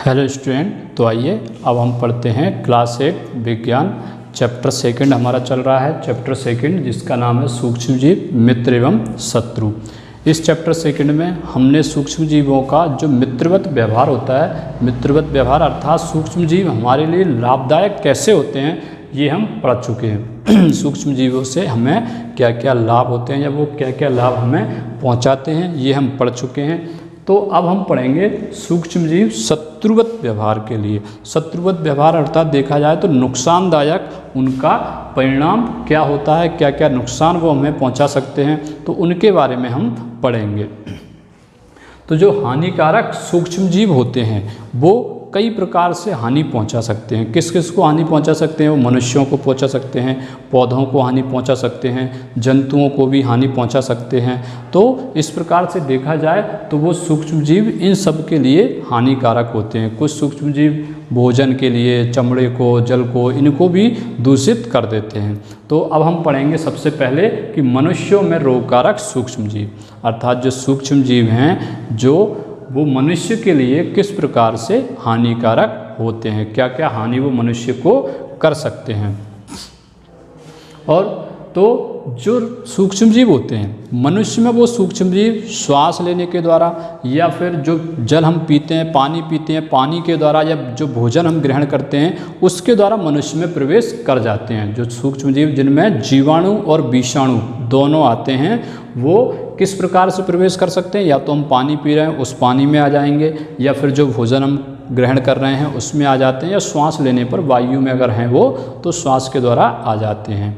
Hello student, तो आइए अब हम पढ़ते हैं क्लास 8 विज्ञान चैप्टर सेकंड हमारा चल रहा है। चैप्टर सेकंड जिसका नाम है सूक्ष्मजीव मित्र एवं शत्रु। इस चैप्टर सेकंड में हमने सूक्ष्मजीवों का जो मित्रवत व्यवहार होता है, मित्रवत व्यवहार अर्थात सूक्ष्मजीव हमारे लिए लाभदायक कैसे होते हैं, ये हम पढ़ चुके हैं। सूक्ष्मजीवों से हमें क्या क्या लाभ होते हैं या वो क्या क्या लाभ हमें पहुंचाते हैं, ये हम पढ़ चुके हैं। तो अब हम पढ़ेंगे सूक्ष्मजीव शत्रुवत व्यवहार के लिए। शत्रुवत व्यवहार अर्थात देखा जाए तो नुकसानदायक उनका परिणाम क्या होता है, क्या क्या नुकसान वो हमें पहुंचा सकते हैं, तो उनके बारे में हम पढ़ेंगे। तो जो हानिकारक सूक्ष्मजीव होते हैं वो कई प्रकार से हानि पहुंचा सकते हैं। किस किस को हानि पहुंचा सकते हैं? वो मनुष्यों को पहुंचा सकते हैं, पौधों को हानि पहुंचा सकते हैं, जंतुओं को भी हानि पहुंचा सकते हैं। तो इस प्रकार से देखा जाए तो वो सूक्ष्मजीव इन सब के लिए हानिकारक होते हैं। कुछ सूक्ष्मजीव भोजन के लिए चमड़े को, जल को, इनको भी दूषित कर देते हैं। तो अब हम पढ़ेंगे सबसे पहले कि मनुष्यों में रोगकारक सूक्ष्मजीव अर्थात जो सूक्ष्मजीव हैं जो वो मनुष्य के लिए किस प्रकार से हानिकारक होते हैं, क्या क्या हानि वो मनुष्य को कर सकते हैं। और तो जो सूक्ष्मजीव होते हैं मनुष्य में, वो सूक्ष्मजीव श्वास लेने के द्वारा या फिर जो जल हम पीते हैं, पानी पीते हैं, पानी के द्वारा या जो भोजन हम ग्रहण करते हैं उसके द्वारा मनुष्य में प्रवेश कर जाते हैं। जो सूक्ष्मजीव जिनमें जीवाणु और विषाणु दोनों आते हैं वो किस प्रकार से प्रवेश कर सकते हैं? या तो हम पानी पी रहे हैं उस पानी में आ जाएंगे, या फिर जो भोजन हम ग्रहण कर रहे हैं उसमें आ जाते हैं, या श्वास लेने पर वायु में अगर हैं वो तो श्वास के द्वारा आ जाते हैं।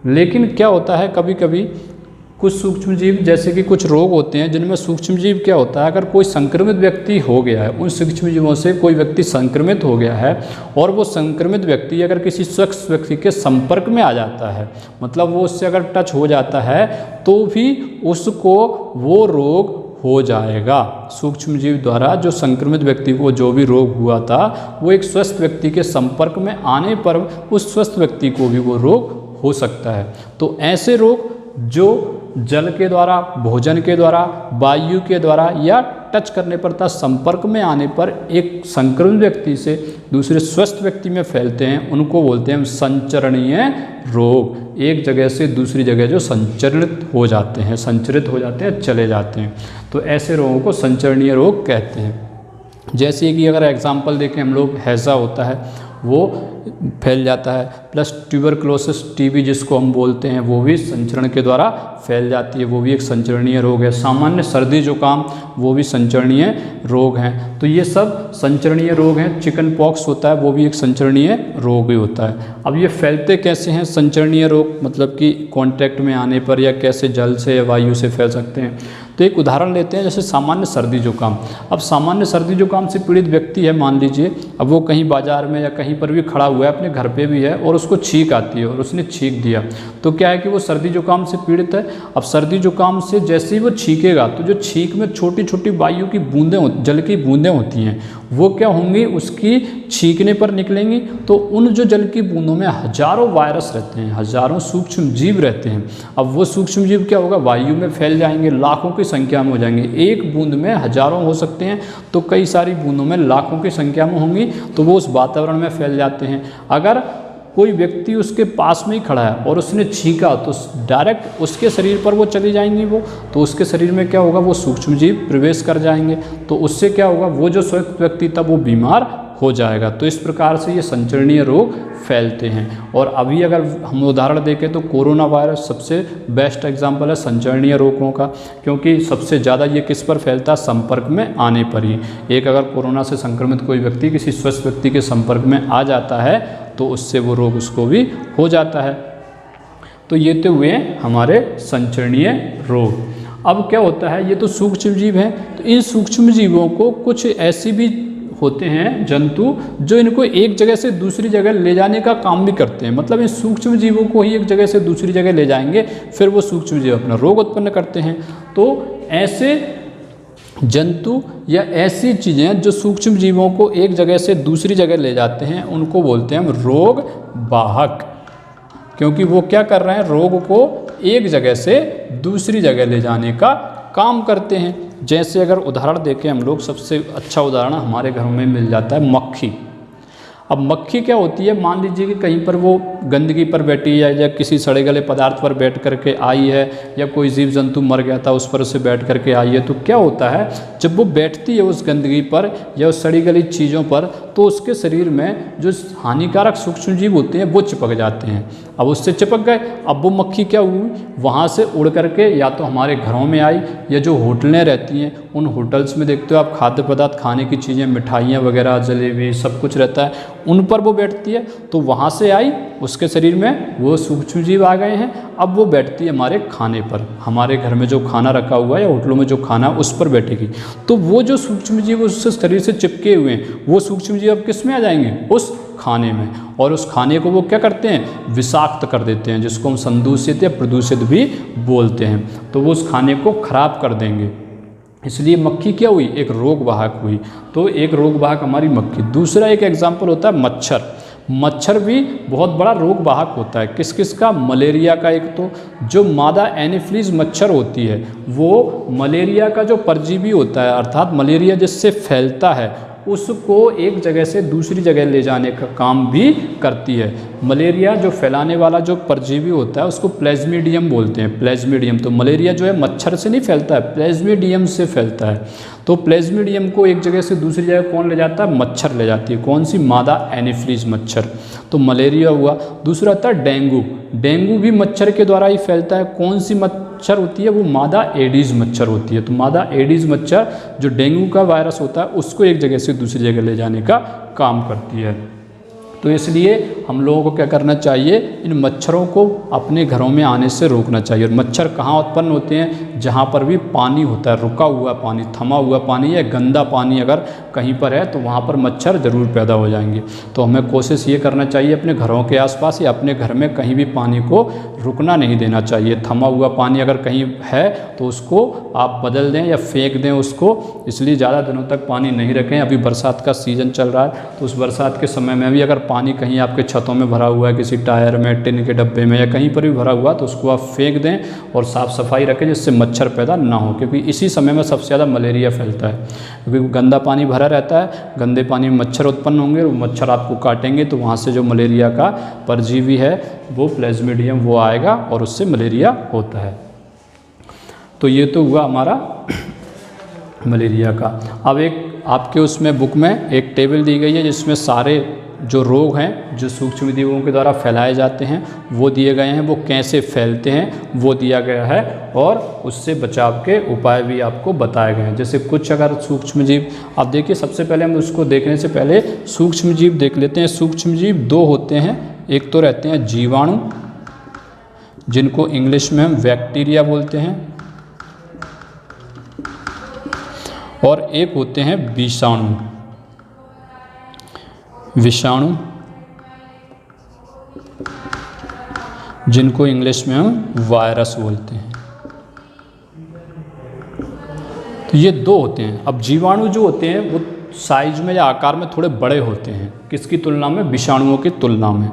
लेकिन क्या होता है, कभी कभी कुछ सूक्ष्मजीव जैसे कि कुछ रोग होते हैं जिनमें सूक्ष्मजीव क्या होता है, अगर कोई संक्रमित व्यक्ति हो गया है, उन सूक्ष्मजीवों से कोई व्यक्ति संक्रमित हो गया है और वो संक्रमित व्यक्ति अगर किसी स्वस्थ व्यक्ति के संपर्क में आ जाता है, मतलब वो उससे अगर टच हो जाता है तो भी उसको वो रोग हो जाएगा। सूक्ष्मजीव द्वारा जो संक्रमित व्यक्ति को जो भी रोग हुआ था वो एक स्वस्थ व्यक्ति के संपर्क में आने पर उस स्वस्थ व्यक्ति को भी वो रोग हो सकता है। तो ऐसे रोग जो जल के द्वारा, भोजन के द्वारा, वायु के द्वारा या टच करने पर तथा संपर्क में आने पर एक संक्रमित व्यक्ति से दूसरे स्वस्थ व्यक्ति में फैलते हैं, उनको बोलते हैं संचरणीय रोग। एक जगह से दूसरी जगह जो संचरित हो जाते हैं, संचरित हो जाते हैं, चले जाते हैं, तो ऐसे रोगों को संचरणीय रोग कहते हैं। जैसे कि अगर एग्जाम्पल देखें हम लोग, हैज़ा होता है वो फैल जाता है, प्लस ट्यूबरक्लोसिस टीबी जिसको हम बोलते हैं वो भी संचरण के द्वारा फैल जाती है, वो भी एक संचरणीय रोग है। सामान्य सर्दी जुकाम वो भी संचरणीय रोग हैं। तो ये सब संचरणीय रोग हैं। चिकन पॉक्स होता है वो भी एक संचरणीय रोग ही होता है। अब ये फैलते कैसे हैं संचरणीय रोग, मतलब कि कांटेक्ट में आने पर या कैसे जल से या वायु से फैल सकते हैं। तो एक उदाहरण लेते हैं, जैसे सामान्य सर्दी जुकाम। अब सामान्य सर्दी जुकाम से पीड़ित व्यक्ति है, मान लीजिए अब वो कहीं बाजार में या कहीं पर भी खड़ा हुआ है, अपने घर पे भी है और उसको छींक आती है और उसने छींक दिया, तो क्या है कि वो सर्दी जुकाम से पीड़ित है। अब सर्दी जुकाम से जैसे ही वो छींकेगा तो जो छींक में छोटी छोटी वायु की बूंदें, जल की बूंदें होती हैं, वो क्या होंगी, उसकी छींकने पर निकलेंगी। तो उन जो जल की बूंदों में हजारों वायरस रहते हैं, हजारों सूक्ष्म जीव रहते हैं। अब वो सूक्ष्म जीव क्या होगा, वायु में फैल जाएंगे, लाखों की संख्या में हो जाएंगे। एक बूंद में हजारों हो सकते हैं, तो कई सारी बूंदों में लाखों की संख्या में होंगी, तो वो उस वातावरण में फैल जाते हैं। अगर कोई व्यक्ति उसके पास में ही खड़ा है और उसने छींका तो डायरेक्ट उसके शरीर पर वो चली जाएंगी, वो तो उसके शरीर में क्या होगा, वो सूक्ष्मजीव प्रवेश कर जाएंगे। तो उससे क्या होगा, वो जो स्वस्थ व्यक्ति था वो बीमार हो जाएगा। तो इस प्रकार से ये संचरणीय रोग फैलते हैं। और अभी अगर हम उदाहरण देखें तो कोरोना वायरस सबसे बेस्ट एग्जांपल है संचरणीय रोगों का, क्योंकि सबसे ज़्यादा ये किस पर फैलता है, संपर्क में आने पर ही। एक अगर कोरोना से संक्रमित कोई व्यक्ति किसी स्वस्थ व्यक्ति के संपर्क में आ जाता है तो उससे वो रोग उसको भी हो जाता है। तो ये तो हुए हमारे संचरणीय रोग। अब क्या होता है, ये तो सूक्ष्मजीव हैं, तो इन सूक्ष्मजीवों को कुछ ऐसी भी होते हैं जंतु जो इनको एक जगह से दूसरी जगह ले जाने का काम भी करते हैं। मतलब इन सूक्ष्म जीवों को ही एक जगह से दूसरी जगह ले जाएंगे, फिर वो सूक्ष्म जीव अपना रोग उत्पन्न करते हैं। तो ऐसे जंतु या ऐसी चीज़ें जो सूक्ष्म जीवों को एक जगह से दूसरी जगह ले जाते हैं उनको बोलते हैं हम रोग वाहक, क्योंकि वो क्या कर रहे हैं, रोग को एक जगह से दूसरी जगह ले जाने का काम करते हैं। जैसे अगर उदाहरण देखें हम लोग, सबसे अच्छा उदाहरण हमारे घरों में मिल जाता है मक्खी। अब मक्खी क्या होती है, मान लीजिए कि कहीं पर वो गंदगी पर बैठी है या किसी सड़े गले पदार्थ पर बैठ करके आई है, या कोई जीव जंतु मर गया था उस पर उसे बैठ करके आई है, तो क्या होता है जब वो बैठती है उस गंदगी पर या उस सड़ी गली चीज़ों पर, तो उसके शरीर में जो हानिकारक सूक्ष्म जीव होते हैं वो चिपक जाते हैं। अब उससे चिपक गए, अब वो मक्खी क्या हुई, वहाँ से उड़ करके या तो हमारे घरों में आई, या जो होटलें रहती हैं उन होटल्स में देखते हो आप खाद्य पदार्थ खाने की चीज़ें, मिठाइयाँ वगैरह, जलेबी सब कुछ रहता है, उन पर वो बैठती है, तो वहाँ से आई, उसके शरीर में वो सूक्ष्म जीव आ गए हैं। अब वो बैठती है हमारे खाने पर, हमारे घर में जो खाना रखा हुआ है या होटलों में जो खाना उस पर बैठेगी, तो वो जो सूक्ष्म जीव उससे शरीर से चिपके हुए हैं, वो सूक्ष्म जीव अब किस में आ जाएंगे, उस खाने में, और उस खाने को वो क्या करते हैं, विषाक्त कर देते हैं, जिसको हम संदूषित या प्रदूषित भी बोलते हैं, तो वो उस खाने को खराब कर देंगे। इसलिए मक्खी क्या हुई, एक रोग वाहक हुई। तो एक रोग वाहक हमारी मक्खी। दूसरा एक एग्जाम्पल होता है मच्छर। मच्छर भी बहुत बड़ा रोग वाहक होता है। किस किस का, मलेरिया का। एक तो जो मादा एनीफिलीज मच्छर होती है वो मलेरिया का जो परजीवी होता है, अर्थात मलेरिया जिससे फैलता है, उसको एक जगह से दूसरी जगह ले जाने का काम भी करती है। मलेरिया जो फैलाने वाला जो परजीवी होता है उसको प्लाज्मीडियम बोलते हैं, प्लाज्मीडियम। तो मलेरिया जो है मच्छर से नहीं फैलता है, प्लाज्मीडियम से फैलता है। तो प्लाज्मीडियम को एक जगह से दूसरी जगह कौन ले जाता है, मच्छर ले जाती है। कौन सी, मादा एनीफिलीज मच्छर। तो मलेरिया हुआ। दूसरा आता है डेंगू। डेंगू भी मच्छर के द्वारा ही फैलता है। कौन सी मच्छर होती है, वो मादा एडीज मच्छर होती है। तो मादा एडीज मच्छर जो डेंगू का वायरस होता है उसको एक जगह से दूसरी जगह ले जाने का काम करती है। तो इसलिए हम लोगों को क्या करना चाहिए, इन मच्छरों को अपने घरों में आने से रोकना चाहिए। और मच्छर कहाँ उत्पन्न होते हैं, जहाँ पर भी पानी होता है, रुका हुआ पानी, थमा हुआ पानी या गंदा पानी अगर कहीं पर है तो वहाँ पर मच्छर ज़रूर पैदा हो जाएंगे। तो हमें कोशिश ये करना चाहिए अपने घरों के आसपास या अपने घर में कहीं भी पानी को रुकना नहीं देना चाहिए। थमा हुआ पानी अगर कहीं है तो उसको आप बदल दें या फेंक दें उसको। इसलिए ज़्यादा दिनों तक पानी नहीं रखें। अभी बरसात का सीज़न चल रहा है तो उस बरसात के समय में भी अगर पानी कहीं आपके छतों में भरा हुआ है, किसी टायर में, टिन के डब्बे में या कहीं पर भी भरा हुआ, तो उसको आप फेंक दें और साफ़ सफाई रखें जिससे मच्छर पैदा ना हो। क्योंकि इसी समय में सबसे ज़्यादा मलेरिया फैलता है, क्योंकि गंदा पानी भरा रहता है, गंदे पानी में मच्छर उत्पन्न होंगे और मच्छर आपको काटेंगे तो वहाँ से जो मलेरिया का परजीवी है वो प्लाज्मीडियम वो आएगा और उससे मलेरिया होता है। तो ये तो हुआ हमारा मलेरिया का। अब एक आपके उसमें बुक में एक टेबल दी गई है जिसमें सारे जो रोग हैं जो सूक्ष्म जीवों के द्वारा फैलाए जाते हैं वो दिए गए हैं, वो कैसे फैलते हैं वो दिया गया है, और उससे बचाव के उपाय भी आपको बताए गए हैं। जैसे कुछ अगर सूक्ष्म जीव आप देखिए, सबसे पहले हम उसको देखने से पहले सूक्ष्म जीव देख लेते हैं। सूक्ष्म जीव दो होते हैं, एक तो रहते हैं जीवाणु जिनको इंग्लिश में हम बैक्टीरिया बोलते हैं, और एक होते हैं विषाणु, विषाणु जिनको इंग्लिश में हम वायरस बोलते हैं। तो ये दो होते हैं। अब जीवाणु जो होते हैं वो साइज में या आकार में थोड़े बड़े होते हैं, किसकी तुलना में, विषाणुओं की तुलना में।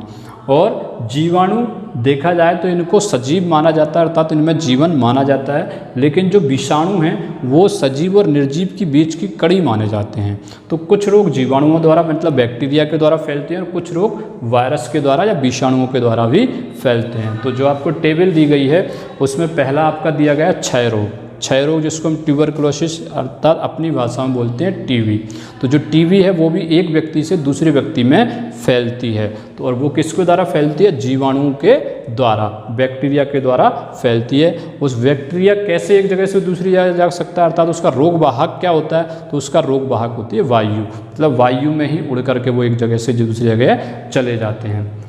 और जीवाणु देखा जाए तो इनको सजीव माना जाता है, अर्थात इनमें जीवन माना जाता है। लेकिन जो विषाणु हैं वो सजीव और निर्जीव के बीच की कड़ी माने जाते हैं। तो कुछ रोग जीवाणुओं द्वारा मतलब बैक्टीरिया के द्वारा फैलते हैं और कुछ रोग वायरस के द्वारा या विषाणुओं के द्वारा भी फैलते हैं। तो जो आपको टेबल दी गई है उसमें पहला आपका दिया गया क्षय रोग। क्षय रोग जिसको हम ट्यूबरकुलोसिस अर्थात अपनी भाषा में बोलते हैं टीबी। तो जो टीबी है वो भी एक व्यक्ति से दूसरे व्यक्ति में फैलती है। तो और वो किसके द्वारा फैलती है, जीवाणुओं के द्वारा, बैक्टीरिया के द्वारा फैलती है। उस बैक्टीरिया कैसे एक जगह से दूसरी जगह जा सकता है, अर्थात उसका रोग वाहक क्या होता है, तो उसका रोग वाहक होती है वायु। मतलब वायु में ही उड़ करके वो एक जगह से दूसरी जगह चले जाते हैं।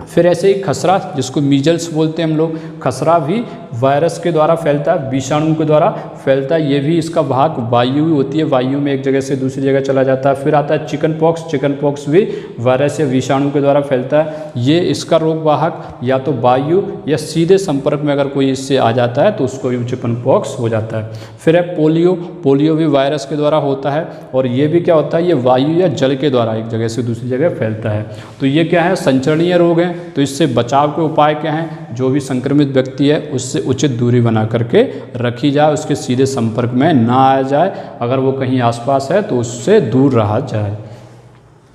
फिर ऐसे ही खसरा जिसको मीजल्स बोलते हैं हम लोग, खसरा भी वायरस के द्वारा फैलता है, विषाणु के द्वारा फैलता है। ये भी इसका भाग वायु होती है, वायु में एक जगह से दूसरी जगह चला जाता है। फिर आता है चिकन पॉक्स। चिकन पॉक्स भी वायरस या विषाणु के द्वारा फैलता है। ये इसका रोग वाहक या तो वायु या सीधे संपर्क में अगर कोई इससे आ जाता है तो उसको भी चिकन पॉक्स हो जाता है। फिर है पोलियो। पोलियो भी वायरस के द्वारा होता है और ये भी क्या होता है, ये वायु या जल के द्वारा एक जगह से दूसरी जगह फैलता है। तो ये क्या है, संचरणीय रोग हैं। तो इससे बचाव के उपाय क्या हैं? जो भी संक्रमित व्यक्ति है उससे उचित दूरी बना करके रखी जाए, उसके सीधे संपर्क में ना आया जाए, अगर वो कहीं आसपास है तो उससे दूर रहा जाए।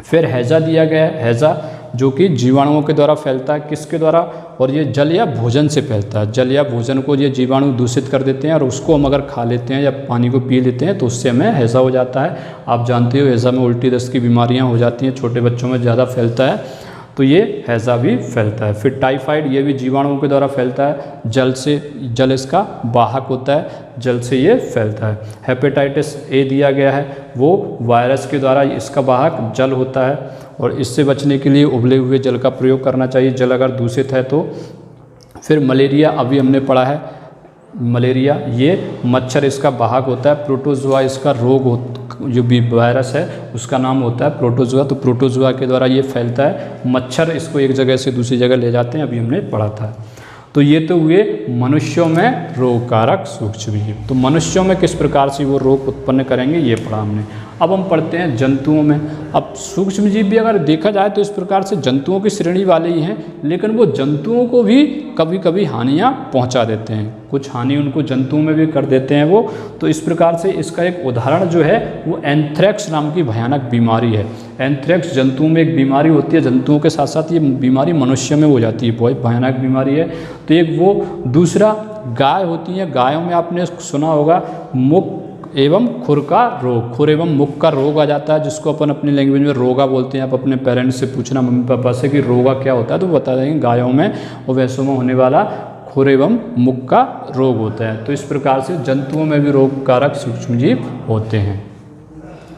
फिर हैजा दिया गया है, हैजा जो कि जीवाणुओं के द्वारा फैलता है। किसके द्वारा? और ये जल या भोजन से फैलता है। जल या भोजन को ये जीवाणु दूषित कर देते हैं और उसको हम अगर खा लेते हैं या पानी को पी लेते हैं तो उससे हमें हैजा हो जाता है। आप जानते हो हैजा में उल्टी दस्त की बीमारियां हो जाती हैं, छोटे बच्चों में ज़्यादा फैलता है, तो ये हैजा भी फैलता है। फिर टाइफाइड, ये भी जीवाणुओं के द्वारा फैलता है, जल से, जल इसका वाहक होता है, जल से ये फैलता है। हेपेटाइटिस ए दिया गया है, वो वायरस के द्वारा, इसका वाहक जल होता है और इससे बचने के लिए उबले हुए जल का प्रयोग करना चाहिए, जल अगर दूषित है तो। फिर मलेरिया, अभी हमने पढ़ा है मलेरिया, ये मच्छर इसका वाहक होता है। प्रोटोजुआ इसका रोग जो भी वायरस है उसका नाम होता है प्रोटोजुआ, तो प्रोटोजुआ के द्वारा ये फैलता है। मच्छर इसको एक जगह से दूसरी जगह ले जाते हैं, अभी हमने पढ़ा था। तो ये तो हुए मनुष्यों में रोगकारक सूक्ष्मजीव। तो मनुष्यों में किस प्रकार से वो रोग उत्पन्न करेंगे ये पढ़ा हमने। अब हम पढ़ते हैं जंतुओं में। अब सूक्ष्मजीव भी अगर देखा जाए तो इस प्रकार से जंतुओं की श्रेणी वाले ही हैं, लेकिन वो जंतुओं को भी कभी कभी हानियाँ पहुँचा देते हैं, कुछ हानि उनको जंतुओं में भी कर देते हैं वो। तो इस प्रकार से इसका एक उदाहरण जो है वो एंथ्रेक्स नाम की भयानक बीमारी है। एंथ्रेक्स जंतुओं में एक बीमारी होती है, जंतुओं के साथ साथ ये बीमारी मनुष्य में हो जाती है, बहुत भयानक बीमारी है। तो एक वो, दूसरा गाय होती है, गायों में आपने सुना होगा मुख एवं खुर का रोग, खुर एवं मुख का रोग आ जाता है, जिसको अपन अपनी लैंग्वेज में रोगा बोलते हैं। आप अपने पेरेंट्स से पूछना, मम्मी पापा से, कि रोगा क्या होता है, तो बता देंगे गायों में और भैंसों में होने वाला खुर एवं मुख का रोग होता है। तो इस प्रकार से जंतुओं में भी रोगकारक सूक्ष्मजीव होते हैं।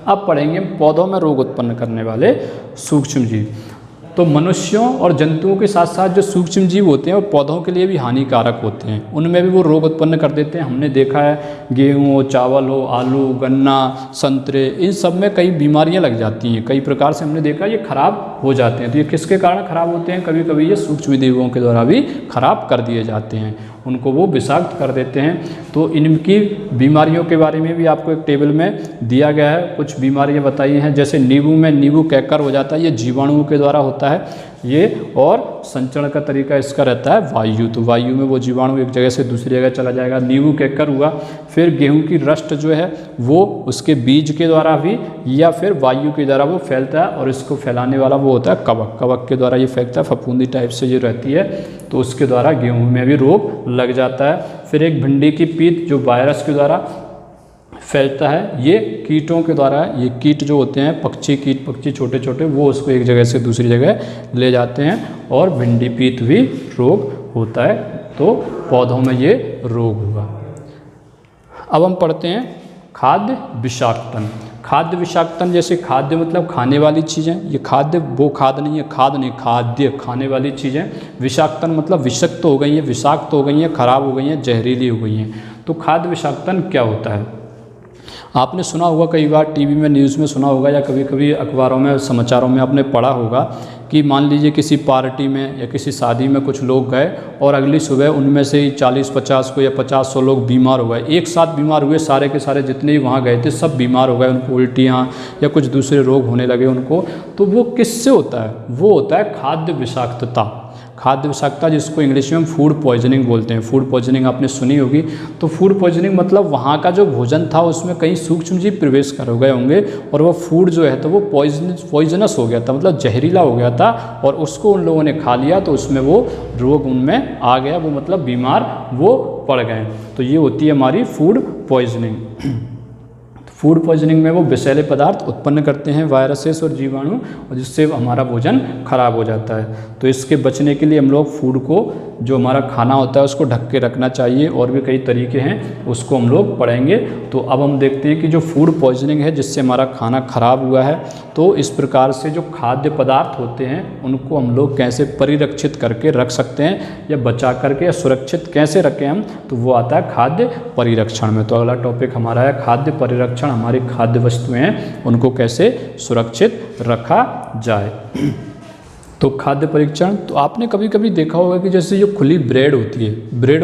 अब पढ़ेंगे पौधों में रोग उत्पन्न करने वाले सूक्ष्मजीव। तो मनुष्यों और जंतुओं के साथ साथ जो सूक्ष्मजीव होते हैं वो पौधों के लिए भी हानिकारक होते हैं, उनमें भी वो रोग उत्पन्न कर देते हैं। हमने देखा है गेहूँ हो, चावल हो, आलू, गन्ना, संतरे, इन सब में कई बीमारियां लग जाती हैं, कई प्रकार से हमने देखा ये खराब हो जाते हैं। तो ये किसके कारण खराब होते हैं? कभी कभी ये सूक्ष्मजीवों के द्वारा भी खराब कर दिए जाते हैं, उनको वो विषाक्त कर देते हैं। तो इनकी बीमारियों के बारे में भी आपको एक टेबल में दिया गया है, कुछ बीमारियां बताई हैं। जैसे नींबू में नींबू कैकर हो जाता है, ये जीवाणुओं के द्वारा होता है ये, और संचरण का तरीका इसका रहता है वायु, तो वायु में वो जीवाणु एक जगह से दूसरी जगह चला जाएगा, नींबू कैकर हुआ। फिर गेहूं की रस्ट जो है वो उसके बीज के द्वारा भी या फिर वायु के द्वारा वो फैलता है, और इसको फैलाने वाला वो होता है कवक, कवक के द्वारा ये फैलता है, फफूंदी टाइप से ये रहती है, तो उसके द्वारा गेहूं में भी रोग लग जाता है। फिर एक भिंडी की पीत जो वायरस के द्वारा फैलता है, ये कीटों के द्वारा, ये कीट जो होते हैं पक्षी कीट, पक्षी छोटे छोटे, वो उसको एक जगह से दूसरी जगह ले जाते हैं और भिंडी पीत भी रोग होता है। तो पौधों में ये रोग हुआ। अब हम पढ़ते हैं खाद्य विषाक्तन। खाद्य विषाक्तन, जैसे खाद्य मतलब खाने वाली चीज़ें, ये खाद्य वो खाद नहीं है, खाद नहीं, खाद्य खाने वाली चीज़ें। विषाक्तन मतलब विषक्त हो गई हैं, विषाक्त हो गई हैं, खराब हो गई हैं, जहरीली हो गई हैं। तो खाद्य विषाक्तन क्या होता है? आपने सुना होगा, कई बार टीवी में न्यूज़ में सुना होगा, या कभी कभी अखबारों में समाचारों में आपने पढ़ा होगा कि मान लीजिए किसी पार्टी में या किसी शादी में कुछ लोग गए और अगली सुबह उनमें से 40-50 को या 50-100 लोग बीमार हो गए, एक साथ बीमार हुए, सारे के सारे जितने भी वहाँ गए थे सब बीमार हो गए, उनको उल्टियाँ या कुछ दूसरे रोग होने लगे उनको। तो वो किससे होता है? वो होता है खाद्य विषाक्तता। खाद्य विषाक्तता, जिसको इंग्लिश में हम फूड पॉइजनिंग बोलते हैं। फूड पॉइजनिंग आपने सुनी होगी। तो फूड पॉइजनिंग मतलब वहाँ का जो भोजन था उसमें कई सूक्ष्मजीव प्रवेश कर गए होंगे और वो फूड जो है तो वो पॉइजनस हो गया था, मतलब जहरीला हो गया था, और उसको उन लोगों ने खा लिया तो उसमें वो रोग उनमें आ गया, वो मतलब बीमार वो पड़ गए। तो ये होती है हमारी फूड पॉइजनिंग। फूड पॉइजनिंग में वो विषैले पदार्थ उत्पन्न करते हैं, वायरसेस और जीवाणु, और जिससे हमारा भोजन खराब हो जाता है। तो इसके बचने के लिए हम लोग फूड को, जो हमारा खाना होता है उसको ढक के रखना चाहिए, और भी कई तरीके हैं उसको हम लोग पढ़ेंगे। तो अब हम देखते हैं कि जो फूड पॉइजनिंग है जिससे हमारा खाना खराब हुआ है, तो इस प्रकार से जो खाद्य पदार्थ होते हैं उनको हम लोग कैसे परिरक्षित करके रख सकते हैं या बचा करके या सुरक्षित कैसे रखें हम, तो वो आता है खाद्य परिरक्षण में। तो अगला टॉपिक हमारा है खाद्य परिरक्षण। हमारी खाद्य वस्तुएं हैं उनको कैसे सुरक्षित रखा जाए। तो खाद्य परीक्षण, तो आपने कभी कभी देखा होगा कि जैसे जो खुली ब्रेड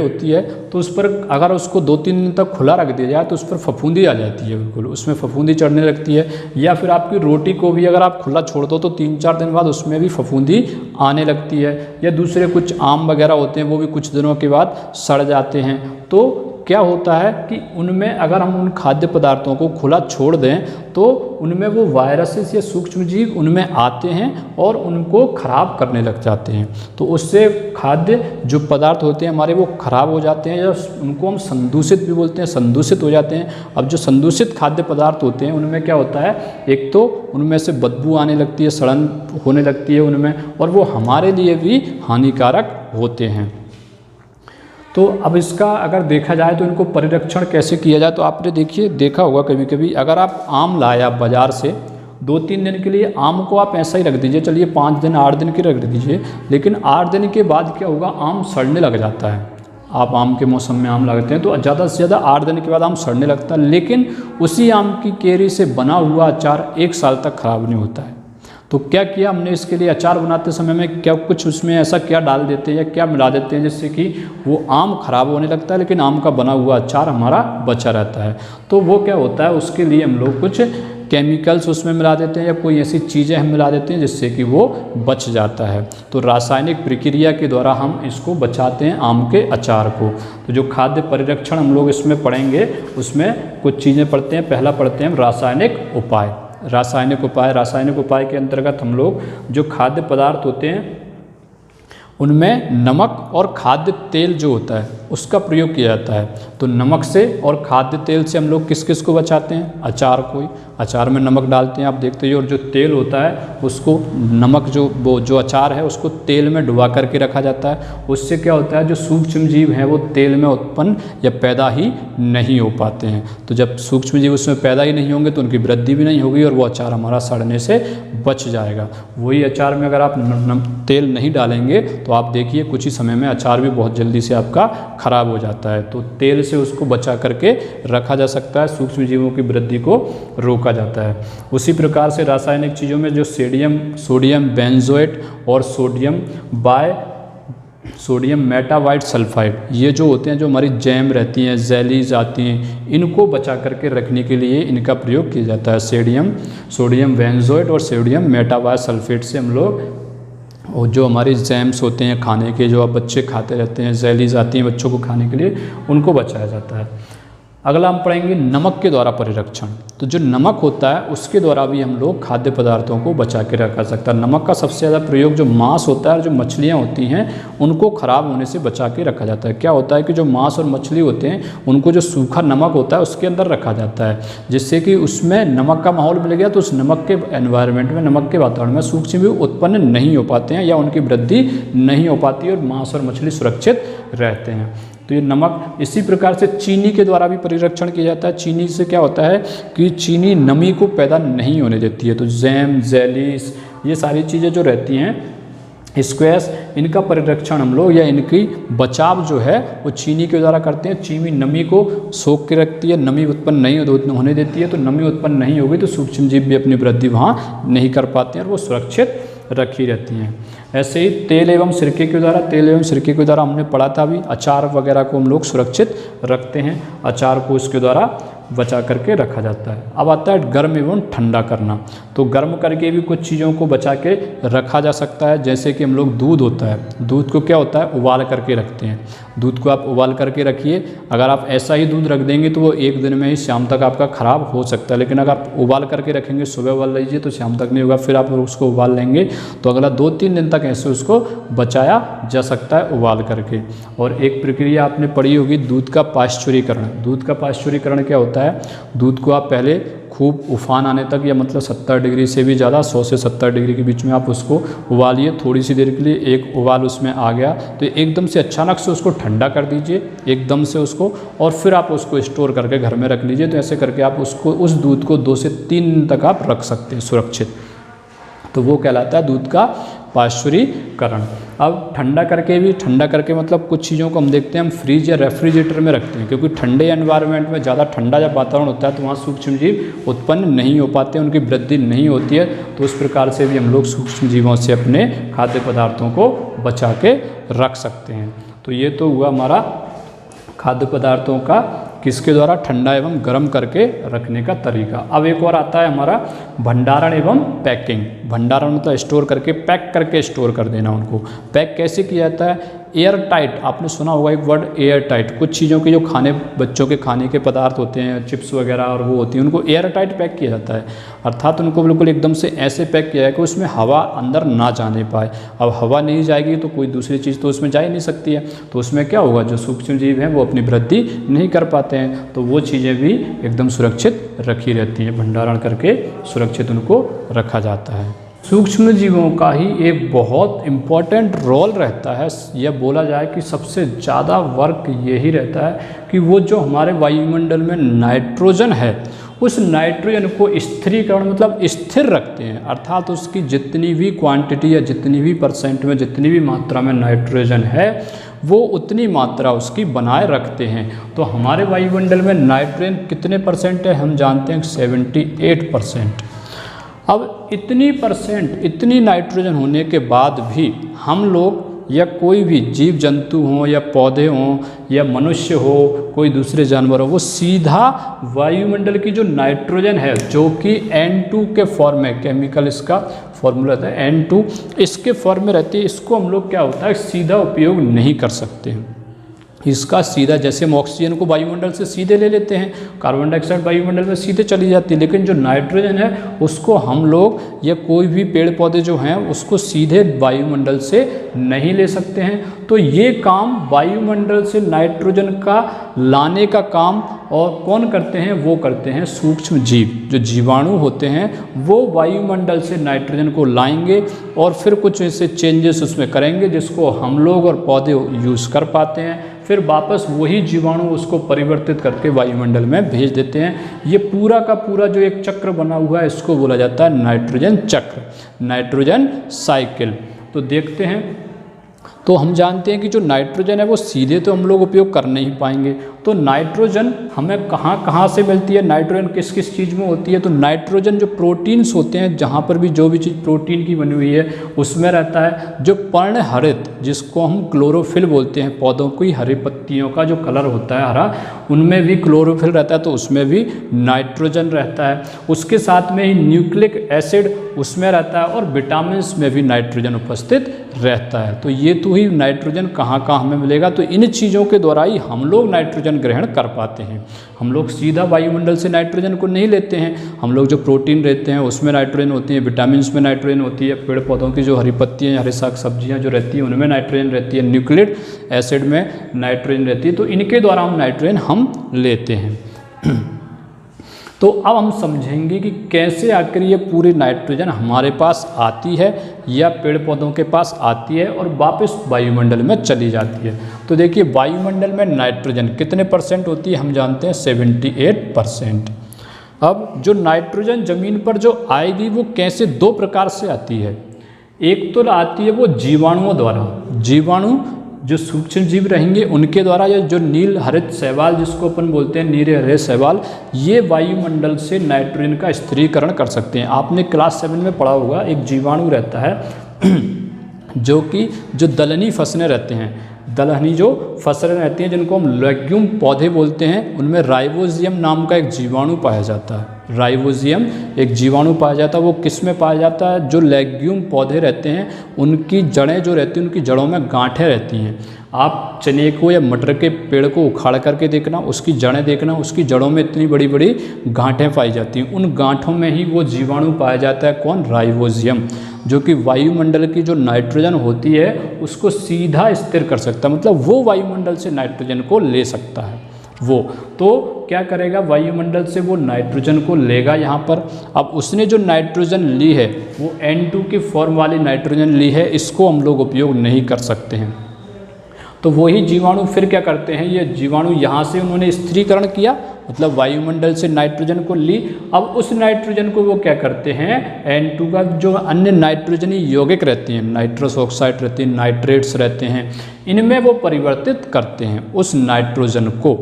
होती है तो उस पर अगर उसको 2-3 दिन तक खुला रख दिया जाए तो उस पर फफूंदी आ जाती है, बिल्कुल उसमें फफूंदी चढ़ने लगती है। या फिर आपकी रोटी को भी अगर आप खुला छोड़ दो तो 3-4 दिन बाद उसमें भी फफूंदी आने लगती है। या दूसरे कुछ आम वगैरह होते हैं वो भी कुछ दिनों के बाद सड़ जाते हैं। तो क्या होता है कि उनमें अगर हम उन खाद्य पदार्थों को खुला छोड़ दें तो उनमें वो वायरसेस या सूक्ष्म जीव उनमें आते हैं और उनको ख़राब करने लग जाते हैं। तो उससे खाद्य जो पदार्थ होते हैं हमारे वो ख़राब हो जाते हैं, या उनको हम संदूषित भी बोलते हैं, संदूषित हो जाते हैं। अब जो संदूषित खाद्य पदार्थ होते हैं उनमें क्या होता है, एक तो उनमें से बदबू आने लगती है, सड़न होने लगती है उनमें, और वो हमारे लिए भी हानिकारक होते हैं। तो अब इसका अगर देखा जाए तो इनको परिरक्षण कैसे किया जाए, तो आपने देखा होगा कभी कभी अगर आप आम लाए आप बाज़ार से 2-3 दिन के लिए आम को आप ऐसा ही रख दीजिए, चलिए 5 दिन 8 दिन के रख दीजिए, लेकिन 8 दिन के बाद क्या होगा, आम सड़ने लग जाता है। आप आम के मौसम में आम लगाते हैं तो ज़्यादा से ज़्यादा 8 दिन के बाद आम सड़ने लगता है, लेकिन उसी आम की केरी से बना हुआ अचार 1 साल तक खराब नहीं होता है। तो क्या किया हमने इसके लिए, अचार बनाते समय में क्या कुछ उसमें ऐसा क्या डाल देते हैं या क्या मिला देते हैं जिससे कि वो आम खराब होने लगता है लेकिन आम का बना हुआ अचार हमारा बचा रहता है। तो वो क्या होता है, उसके लिए हम लोग कुछ केमिकल्स उसमें मिला देते हैं या कोई ऐसी चीज़ें हम मिला देते हैं जिससे कि वो बच जाता है। तो रासायनिक प्रक्रिया के द्वारा हम इसको बचाते हैं आम के अचार को। तो जो खाद्य परिरक्षण हम लोग इसमें पढ़ेंगे उसमें कुछ चीज़ें पढ़ते हैं। पहला पढ़ते हैं हम रासायनिक उपाय। रासायनिक उपाय के अंतर्गत हम लोग जो खाद्य पदार्थ होते हैं उनमें नमक और खाद्य तेल जो होता है उसका प्रयोग किया जाता है। तो नमक से और खाद्य तेल से हम लोग किस किस को बचाते हैं, अचार को ही। अचार में नमक डालते हैं आप देखते ही, और जो तेल होता है उसको नमक जो अचार है उसको तेल में डुबा करके रखा जाता है। उससे क्या होता है, जो सूक्ष्म जीव हैं वो तेल में उत्पन्न या पैदा ही नहीं हो पाते हैं। तो जब सूक्ष्म जीव उसमें पैदा ही नहीं होंगे तो उनकी वृद्धि भी नहीं होगी और वो अचार हमारा सड़ने से बच जाएगा। वही अचार में अगर आप तेल नहीं डालेंगे तो आप देखिए कुछ ही समय में अचार भी बहुत जल्दी से आपका खराब हो जाता है। तो तेल से उसको बचा करके रखा जा सकता है, सूक्ष्म जीवों की वृद्धि को रोका जाता है। उसी प्रकार से रासायनिक चीज़ों में जो सोडियम बेंजोएट और सोडियम मेटावाइट सल्फाइड, ये जो होते हैं, जो हमारी जैम रहती हैं, जेलीज आती हैं, इनको बचा करके रखने के लिए इनका प्रयोग किया जाता है। सोडियम बेंजोएट और सोडियम मेटावाइट सल्फेट से हम लोग, और जो हमारे जैम्स होते हैं खाने के, जो आप बच्चे खाते रहते हैं, जेलीज आती हैं बच्चों को खाने के लिए, उनको बचाया जाता है। अगला हम पढ़ेंगे नमक के द्वारा परिरक्षण। तो जो नमक होता है उसके द्वारा भी हम लोग खाद्य पदार्थों को बचा के रखा सकता है। नमक का सबसे ज़्यादा प्रयोग जो मांस होता है, जो मछलियाँ होती हैं, उनको ख़राब होने से बचा के रखा जाता है। क्या होता है कि जो मांस और मछली होते हैं उनको जो सूखा नमक होता है उसके अंदर रखा जाता है, जिससे कि उसमें नमक का माहौल मिल गया तो उस नमक के एनवायरनमेंट में, नमक के वातावरण में सूक्ष्म जीव उत्पन्न नहीं हो पाते हैं या उनकी वृद्धि नहीं हो पाती है और मांस और मछली सुरक्षित रहते हैं। तो ये नमक, इसी प्रकार से चीनी के द्वारा भी परिरक्षण किया जाता है। चीनी से क्या होता है कि चीनी नमी को पैदा नहीं होने देती है। तो जैम, जेलीस, ये सारी चीज़ें जो रहती हैं, स्क्वैश, इनका परिरक्षण हम लोग या इनकी बचाव जो है वो चीनी के द्वारा करते हैं। चीनी नमी को सोख के रखती है, नमी उत्पन्न नहीं होने देती है। तो नमी उत्पन्न नहीं होगी तो सूक्ष्म जीव भी अपनी वृद्धि वहाँ नहीं कर पाते हैं और वो सुरक्षित रखी रहती हैं। ऐसे ही तेल एवं सिरके के द्वारा हमने पढ़ा था अभी, अचार वगैरह को हम लोग सुरक्षित रखते हैं। अचार को इसके द्वारा बचा करके रखा जाता है। अब आता है गर्म एवं ठंडा करना। तो गर्म करके भी कुछ चीज़ों को बचा के रखा जा सकता है, जैसे कि हम लोग दूध होता है, दूध को क्या होता है, उबाल करके रखते हैं। दूध को आप उबाल करके रखिए, अगर आप ऐसा ही दूध रख देंगे तो वो एक दिन में ही शाम तक आपका ख़राब हो सकता है। लेकिन अगर आप उबाल करके रखेंगे, सुबह उबाल लीजिए तो शाम तक नहीं होगा, फिर आप उसको उबाल लेंगे तो अगला 2-3 दिन तक ऐसे उसको बचाया जा सकता है उबाल करके। और एक प्रक्रिया आपने पढ़ी होगी दूध का पाश्चुरीकरण। दूध का पाश्चुरीकरण क्या होता है, दूध को आप पहले खूब उफान आने तक, या मतलब 70 डिग्री से भी ज़्यादा, 100 से 70 डिग्री के बीच में आप उसको उबालिए थोड़ी सी देर के लिए। एक उबाल उसमें आ गया तो एकदम से अचानक से उसको ठंडा कर दीजिए एकदम से उसको, और फिर आप उसको स्टोर करके घर में रख लीजिए। तो ऐसे करके आप उस दूध को 2 से 3 दिन तक आप रख सकते हैं सुरक्षित। तो वो कहलाता है दूध का पाश्चुरीकरण। अब ठंडा करके मतलब कुछ चीज़ों को हम देखते हैं हम फ्रीज या रेफ्रिजरेटर में रखते हैं, क्योंकि ठंडे एनवायरनमेंट में ज़्यादा ठंडा जब वातावरण होता है तो वहाँ सूक्ष्म जीव उत्पन्न नहीं हो पाते, उनकी वृद्धि नहीं होती है। तो उस प्रकार से भी हम लोग सूक्ष्म जीवों से अपने खाद्य पदार्थों को बचा के रख सकते हैं। तो ये तो हुआ हमारा खाद्य पदार्थों का किसके द्वारा ठंडा एवं गर्म करके रखने का तरीका। अब एक और आता है हमारा भंडारण एवं पैकिंग। भंडारण मतलब स्टोर करके, पैक करके स्टोर कर देना उनको। पैक कैसे किया जाता है? एयर टाइट, आपने सुना होगा एक वर्ड एयर टाइट। कुछ चीज़ों के जो खाने, बच्चों के खाने के पदार्थ होते हैं, चिप्स वगैरह और वो होती हैं, उनको एयर टाइट पैक किया जाता है। अर्थात उनको बिल्कुल एकदम से ऐसे पैक किया है कि उसमें हवा अंदर ना जाने पाए। अब हवा नहीं जाएगी तो कोई दूसरी चीज़ तो उसमें जा ही नहीं सकती है, तो उसमें क्या होगा, जो सूक्ष्म जीव हैं वो अपनी वृद्धि नहीं कर पाते हैं, तो वो चीज़ें भी एकदम सुरक्षित रखी रहती हैं। भंडारण करके सुरक्षित उनको रखा जाता है। सूक्ष्म जीवों का ही एक बहुत इम्पॉर्टेंट रोल रहता है, यह बोला जाए कि सबसे ज़्यादा वर्क यही रहता है कि वो जो हमारे वायुमंडल में नाइट्रोजन है, उस नाइट्रोजन को स्थिरीकरण मतलब स्थिर रखते हैं। अर्थात उसकी जितनी भी क्वांटिटी या जितनी भी परसेंट में, जितनी भी मात्रा में नाइट्रोजन है, वो उतनी मात्रा उसकी बनाए रखते हैं। तो हमारे वायुमंडल में नाइट्रोजन कितने परसेंट है? हम जानते हैं 78%। अब इतनी नाइट्रोजन होने के बाद भी हम लोग या कोई भी जीव जंतु हों या पौधे हों या मनुष्य हो, कोई दूसरे जानवर हो, वो सीधा वायुमंडल की जो नाइट्रोजन है, जो कि N2 के फॉर्म में, केमिकल इसका फॉर्मूला रहता है N2, इसके फॉर्म में रहती है। इसको हम लोग क्या होता है, सीधा उपयोग नहीं कर सकते हैं। इसका सीधा, जैसे हम ऑक्सीजन को वायुमंडल से सीधे ले लेते हैं, कार्बन डाइऑक्साइड वायुमंडल में सीधे चली जाती है, लेकिन जो नाइट्रोजन है उसको हम लोग या कोई भी पेड़ पौधे जो हैं उसको सीधे वायुमंडल से नहीं ले सकते हैं। तो ये काम वायुमंडल से नाइट्रोजन का लाने का काम और कौन करते हैं? वो करते हैं सूक्ष्म जीव। जो जीवाणु होते हैं वो वायुमंडल से नाइट्रोजन को लाएंगे और फिर कुछ ऐसे चेंजेस उसमें करेंगे जिसको हम लोग और पौधे यूज़ कर पाते हैं। फिर वापस वही जीवाणु उसको परिवर्तित करके वायुमंडल में भेज देते हैं। ये पूरा का पूरा जो एक चक्र बना हुआ है, इसको बोला जाता है नाइट्रोजन चक्र, नाइट्रोजन साइकिल। तो देखते हैं, तो हम जानते हैं कि जो नाइट्रोजन है वो सीधे तो हम लोग उपयोग कर नहीं पाएंगे। तो नाइट्रोजन हमें कहाँ कहाँ से मिलती है, नाइट्रोजन किस किस चीज़ में होती है? तो नाइट्रोजन जो प्रोटीन्स होते हैं, जहाँ पर भी जो भी चीज़ प्रोटीन की बनी हुई है उसमें रहता है। जो पर्णहरित, जिसको हम क्लोरोफिल बोलते हैं, पौधों की हरी पत्तियों का जो कलर होता है हरा, उनमें भी क्लोरोफिल रहता है, तो उसमें भी नाइट्रोजन रहता है। उसके साथ में ही न्यूक्लिक एसिड उसमें रहता है और विटामिन में भी नाइट्रोजन उपस्थित रहता है। तो ये तो ही नाइट्रोजन कहाँ कहाँ हमें मिलेगा, तो इन चीज़ों के द्वारा ही हम लोग नाइट्रोजन ग्रहण कर पाते हैं। हम लोग सीधा वायुमंडल से नाइट्रोजन को नहीं लेते हैं। हम लोग जो प्रोटीन रहते हैं उसमें नाइट्रोजन होती है, विटामिन में नाइट्रोजन होती है, पेड़ पौधों की जो हरी पत्तियाँ, हरी साग सब्जियाँ जो रहती हैं उनमें नाइट्रोजन रहती है, न्यूक्लिक एसिड में नाइट्रोजन रहती है। तो इनके द्वारा हम नाइट्रोजन हम लेते हैं। तो अब हम समझेंगे कि कैसे आखिर ये पूरी नाइट्रोजन हमारे पास आती है या पेड़ पौधों के पास आती है और वापस वायुमंडल में चली जाती है। तो देखिए, वायुमंडल में नाइट्रोजन कितने परसेंट होती है? हम जानते हैं 78%। अब जो नाइट्रोजन ज़मीन पर जो आएगी वो कैसे, दो प्रकार से आती है। एक तो आती है वो जीवाणुओं द्वारा, जीवाणु जो सूक्ष्म जीव रहेंगे उनके द्वारा, या जो नील हरित शैवाल जिसको अपन बोलते हैं, नील हरित शैवाल, ये वायुमंडल से नाइट्रोजन का स्थिरीकरण कर सकते हैं। आपने क्लास 7 में पढ़ा होगा, एक जीवाणु रहता है जो कि जो दलहनी फसलें रहते हैं, दलहनी जो फसलें रहती हैं जिनको हम लेग्यूम पौधे बोलते हैं, उनमें राइबोजियम नाम का एक जीवाणु पाया जाता है। राइबोजियम एक जीवाणु पाया जाता है। वो किस में पाया जाता है? जो लेग्यूम पौधे रहते हैं उनकी जड़ें जो रहती हैं, उनकी जड़ों में गांठें रहती हैं। आप चने को या मटर के पेड़ को उखाड़ करके देखना, उसकी जड़ें देखना, उसकी जड़ों में इतनी बड़ी बड़ी गांठें पाई जाती हैं। उन गांठों में ही वो जीवाणु पाया जाता है। कौन? राइबोजियम, जो कि वायुमंडल की जो नाइट्रोजन होती है उसको सीधा स्थिर कर सकता है, मतलब वो वायुमंडल से नाइट्रोजन को ले सकता है। वो तो क्या करेगा, वायुमंडल से वो नाइट्रोजन को लेगा यहाँ पर। अब उसने जो नाइट्रोजन ली है वो N2 की फॉर्म वाली नाइट्रोजन ली है, इसको हम लोग उपयोग नहीं कर सकते हैं। तो वही जीवाणु फिर क्या करते हैं, ये जीवाणु यहाँ से उन्होंने स्थिरीकरण किया मतलब वायुमंडल से नाइट्रोजन को ली। अब उस नाइट्रोजन को वो क्या करते हैं, N2 का जो अन्य नाइट्रोजनी यौगिक रहते हैं, नाइट्रस ऑक्साइड रहते हैं, नाइट्रेट्स रहते हैं, इनमें वो परिवर्तित करते हैं उस नाइट्रोजन को,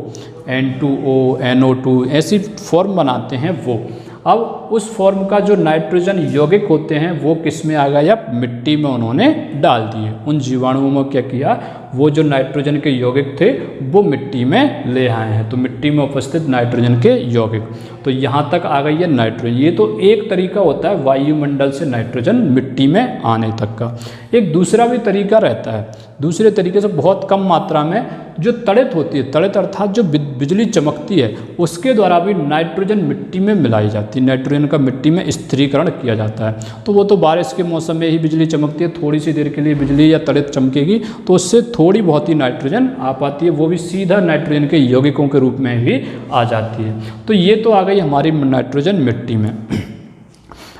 N2O, NO2 ऐसी फॉर्म बनाते हैं वो। अब उस फॉर्म का जो नाइट्रोजन यौगिक होते हैं वो किस में आ गया, मिट्टी में उन्होंने डाल दिए। उन जीवाणुओं में क्या किया, वो जो नाइट्रोजन के यौगिक थे वो मिट्टी में ले आए हैं। तो मिट्टी में उपस्थित नाइट्रोजन के यौगिक, तो यहाँ तक आ गई है नाइट्रोजन। ये तो एक तरीका होता है वायुमंडल से नाइट्रोजन मिट्टी में आने तक का। एक दूसरा भी तरीका रहता है, दूसरे तरीके से बहुत कम मात्रा में जो तड़ित होती है, तड़ित अर्थात जो बिजली चमकती है, उसके द्वारा भी नाइट्रोजन मिट्टी में मिलाई जाती है, नाइट्रोजन का मिट्टी में स्थिरीकरण किया जाता है। तो वो तो बारिश के मौसम में ही बिजली चमकती है, थोड़ी सी देर के लिए बिजली या तड़ित चमकेगी तो उससे थोड़ी बहुत ही नाइट्रोजन आ पाती है, वो भी सीधा नाइट्रोजन के यौगिकों के रूप में भी आ जाती है। तो ये तो आ गई हमारी नाइट्रोजन मिट्टी में।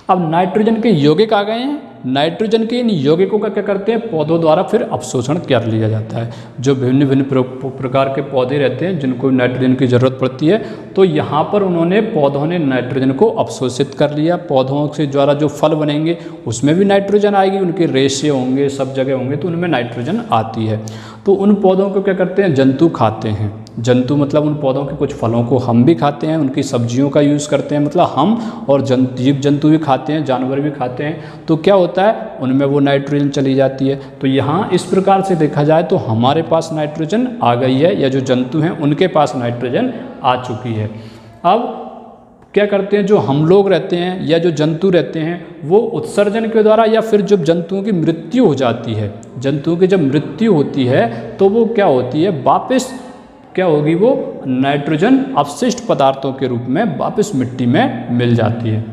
अब नाइट्रोजन के यौगिक आ गए हैं, नाइट्रोजन के इन यौगिकों का क्या करते हैं, पौधों द्वारा फिर अवशोषण कर लिया जाता है। जो भिन्न भिन्न प्रकार के पौधे रहते हैं जिनको नाइट्रोजन की ज़रूरत पड़ती है, तो यहाँ पर उन्होंने पौधों ने नाइट्रोजन को अवशोषित कर लिया। पौधों के द्वारा जो फल बनेंगे उसमें भी नाइट्रोजन आएगी, उनके रेशे होंगे, सब जगह होंगे, तो उनमें नाइट्रोजन आती है। तो उन पौधों को क्या करते हैं, जंतु खाते हैं। जंतु मतलब उन पौधों के कुछ फलों को हम भी खाते हैं, उनकी सब्जियों का यूज़ करते हैं, मतलब हम और जीव जंतु भी खाते हैं, जानवर भी खाते हैं। तो क्या होता है, उनमें वो नाइट्रोजन चली जाती है। तो यहाँ इस प्रकार से देखा जाए तो हमारे पास नाइट्रोजन आ गई है, या जो जंतु हैं उनके पास नाइट्रोजन आ चुकी है। अब क्या करते हैं, जो हम लोग रहते हैं या जो जंतु रहते हैं, वो उत्सर्जन के द्वारा या फिर जब जंतुओं की मृत्यु हो जाती है, जंतुओं की जब मृत्यु होती है तो वो क्या होती है, वापस क्या होगी, वो नाइट्रोजन अवशिष्ट पदार्थों के रूप में वापस मिट्टी में मिल जाती है।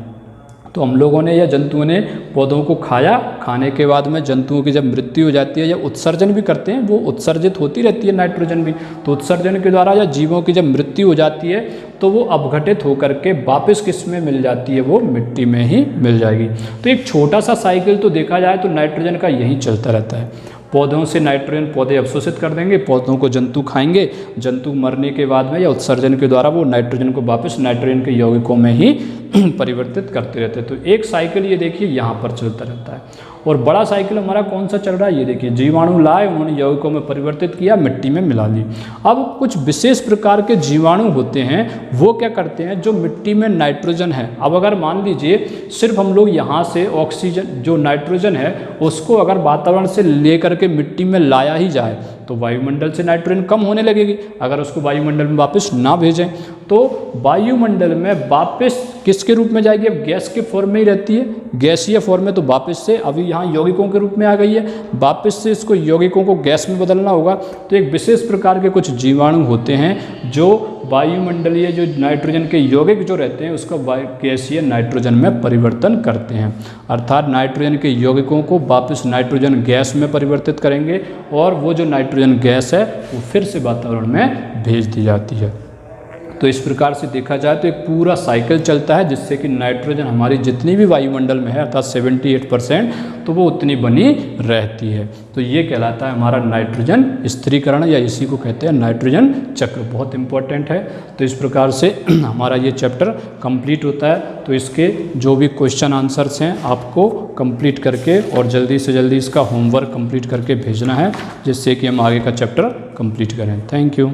तो हम लोगों ने या जंतुओं ने पौधों को खाया, खाने के बाद में जंतुओं की जब मृत्यु हो जाती है या उत्सर्जन भी करते हैं, वो उत्सर्जित होती रहती है नाइट्रोजन भी। तो उत्सर्जन के द्वारा या जीवों की जब मृत्यु हो जाती है तो वो अपघटित होकर के वापस किस में मिल जाती है, वो मिट्टी में ही मिल जाएगी। तो एक छोटा सा साइकिल तो देखा जाए तो नाइट्रोजन का यही चलता रहता है। पौधों से नाइट्रोजन पौधे अवशोषित कर देंगे, पौधों को जंतु खाएंगे, जंतु मरने के बाद में या उत्सर्जन के द्वारा वो नाइट्रोजन को वापस नाइट्रोजन के यौगिकों में ही परिवर्तित करते रहते हैं। तो एक साइकिल ये देखिए यहाँ पर चलता रहता है। और बड़ा साइकिल हमारा कौन सा चल रहा है, ये देखिए, जीवाणु लाए, उन्होंने यौगिकों में परिवर्तित किया, मिट्टी में मिला ली। अब कुछ विशेष प्रकार के जीवाणु होते हैं, वो क्या करते हैं, जो मिट्टी में नाइट्रोजन है, अब अगर मान लीजिए सिर्फ हम लोग यहाँ से ऑक्सीजन जो नाइट्रोजन है उसको अगर वातावरण से लेकर के मिट्टी में लाया ही जाए तो वायुमंडल से नाइट्रोजन कम होने लगेगी। अगर उसको वायुमंडल में वापस ना भेजें तो वायुमंडल में वापस किसके रूप में जाएगी, अब गैस के फॉर्म में ही रहती है, गैसीय फॉर्म में। तो वापस से अभी यहाँ यौगिकों के रूप में आ गई है, वापस से इसको यौगिकों को गैस में बदलना होगा। तो एक विशेष प्रकार के कुछ जीवाणु होते हैं जो वायुमंडलीय जो नाइट्रोजन के यौगिक जो रहते हैं उसका गैसीय नाइट्रोजन में परिवर्तन करते हैं, अर्थात नाइट्रोजन के यौगिकों को वापस नाइट्रोजन गैस में परिवर्तित करेंगे और वो जो नाइट्रोजन गैस है वो फिर से वातावरण में भेज दी जाती है। तो इस प्रकार से देखा जाए तो एक पूरा साइकिल चलता है जिससे कि नाइट्रोजन हमारी जितनी भी वायुमंडल में है अर्थात 78% तो वो उतनी बनी रहती है। तो ये कहलाता है हमारा नाइट्रोजन स्थिरीकरण, या इसी को कहते हैं नाइट्रोजन चक्र, बहुत इंपॉर्टेंट है। तो इस प्रकार से हमारा ये चैप्टर कंप्लीट होता है। तो इसके जो भी क्वेश्चन आंसर्स हैं आपको कंप्लीट करके और जल्दी से जल्दी इसका होमवर्क कंप्लीट करके भेजना है जिससे कि हम आगे का चैप्टर कंप्लीट करें। Thank you.